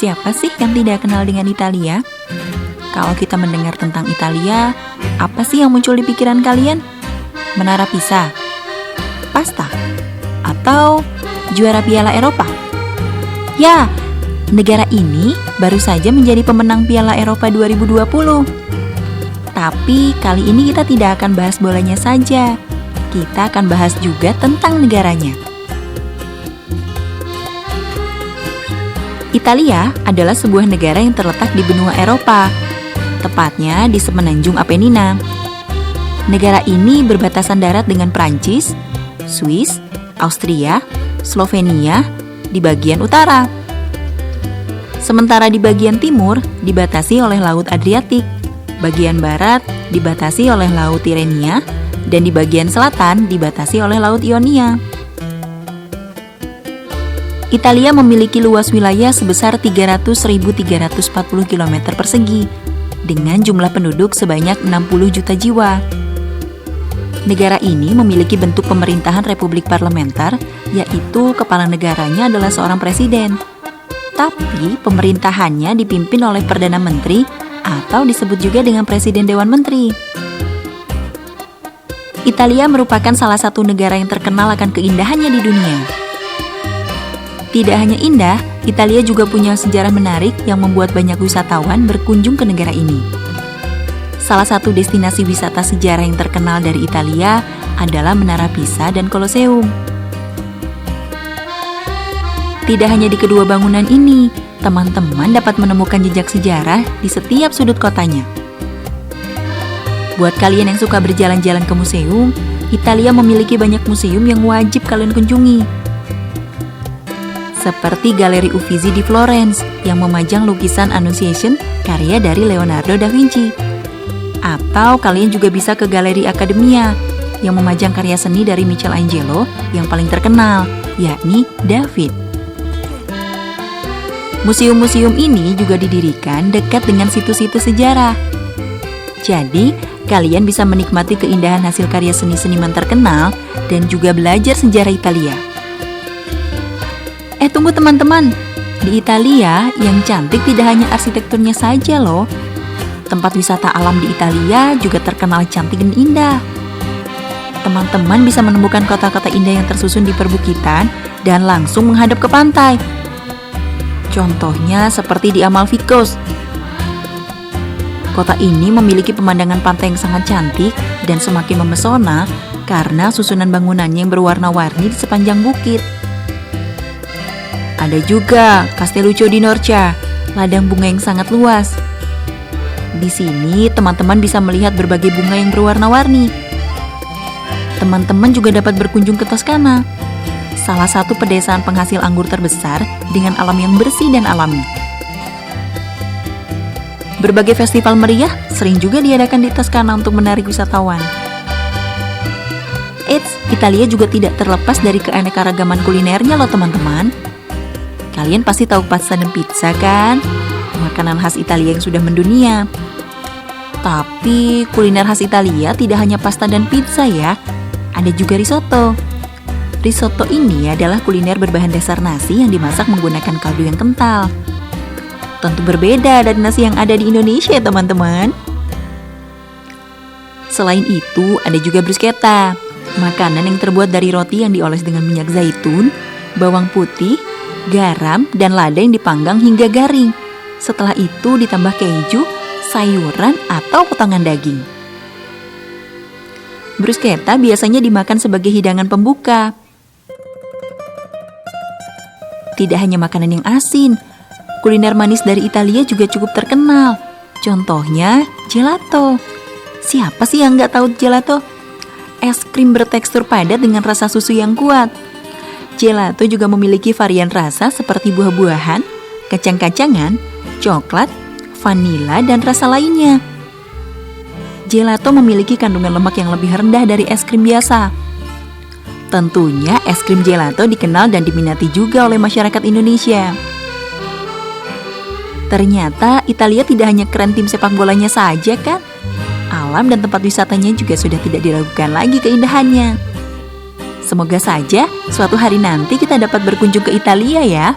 Siapa sih yang tidak kenal dengan Italia? Kalau kita mendengar tentang Italia, apa sih yang muncul di pikiran kalian? Menara Pisa? Pasta? Atau juara Piala Eropa? Ya, negara ini baru saja menjadi pemenang Piala Eropa 2020. Tapi kali ini kita tidak akan bahas bolanya saja. Kita akan bahas juga tentang negaranya. Italia adalah sebuah negara yang terletak di benua Eropa, tepatnya di semenanjung Apennina. Negara ini berbatasan darat dengan Prancis, Swiss, Austria, Slovenia di bagian utara. Sementara di bagian timur dibatasi oleh Laut Adriatik, bagian barat dibatasi oleh Laut Tirrenia, dan di bagian selatan dibatasi oleh Laut Ionia. Italia memiliki luas wilayah sebesar 300.340 km persegi dengan jumlah penduduk sebanyak 60 juta jiwa. Negara ini memiliki bentuk pemerintahan republik parlementer, yaitu kepala negaranya adalah seorang presiden. Tapi pemerintahannya dipimpin oleh Perdana Menteri atau disebut juga dengan Presiden Dewan Menteri. Italia merupakan salah satu negara yang terkenal akan keindahannya di dunia. Tidak hanya indah, Italia juga punya sejarah menarik yang membuat banyak wisatawan berkunjung ke negara ini. Salah satu destinasi wisata sejarah yang terkenal dari Italia adalah Menara Pisa dan Colosseum. Tidak hanya di kedua bangunan ini, teman-teman dapat menemukan jejak sejarah di setiap sudut kotanya. Buat kalian yang suka berjalan-jalan ke museum, Italia memiliki banyak museum yang wajib kalian kunjungi. Seperti Galeri Uffizi di Florence yang memajang lukisan Annunciation karya dari Leonardo da Vinci. Atau kalian juga bisa ke Galeri Accademia yang memajang karya seni dari Michelangelo yang paling terkenal, yakni David. Museum-museum ini juga didirikan dekat dengan situs-situs sejarah. Jadi, kalian bisa menikmati keindahan hasil karya seni-seniman terkenal dan juga belajar sejarah Italia. Tunggu teman-teman, di Italia yang cantik tidak hanya arsitekturnya saja loh. Tempat wisata alam di Italia juga terkenal cantik dan indah. Teman-teman bisa menemukan kota-kota indah yang tersusun di perbukitan dan langsung menghadap ke pantai. Contohnya seperti di Amalfi Coast. Kota ini memiliki pemandangan pantai yang sangat cantik dan semakin memesona karena susunan bangunannya yang berwarna-warni di sepanjang bukit. Ada juga Castelluccio di Norcia, ladang bunga yang sangat luas. Di sini teman-teman bisa melihat berbagai bunga yang berwarna-warni. Teman-teman juga dapat berkunjung ke Toscana, salah satu pedesaan penghasil anggur terbesar dengan alam yang bersih dan alami. Berbagai festival meriah sering juga diadakan di Toscana untuk menarik wisatawan. Italia juga tidak terlepas dari keanekaragaman kulinernya loh teman-teman. Kalian pasti tahu pasta dan pizza kan? Makanan khas Italia yang sudah mendunia. Tapi kuliner khas Italia tidak hanya pasta dan pizza ya. Ada juga risotto. Risotto ini adalah kuliner berbahan dasar nasi yang dimasak menggunakan kaldu yang kental. Tentu berbeda dari nasi yang ada di Indonesia ya teman-teman. Selain itu, ada juga bruschetta, makanan yang terbuat dari roti yang dioles dengan minyak zaitun, bawang putih, garam, dan lada yang dipanggang hingga garing. Setelah itu ditambah keju, sayuran, atau potongan daging. Bruschetta biasanya dimakan sebagai hidangan pembuka. Tidak hanya makanan yang asin, kuliner manis dari Italia juga cukup terkenal. Contohnya gelato. Siapa sih yang nggak tahu gelato? Es krim bertekstur padat dengan rasa susu yang kuat. Gelato juga memiliki varian rasa seperti buah-buahan, kacang-kacangan, coklat, vanila, dan rasa lainnya. Gelato memiliki kandungan lemak yang lebih rendah dari es krim biasa. Tentunya es krim gelato dikenal dan diminati juga oleh masyarakat Indonesia. Ternyata Italia tidak hanya keren tim sepak bolanya saja kan? Alam dan tempat wisatanya juga sudah tidak diragukan lagi keindahannya. Semoga saja suatu hari nanti kita dapat berkunjung ke Italia ya.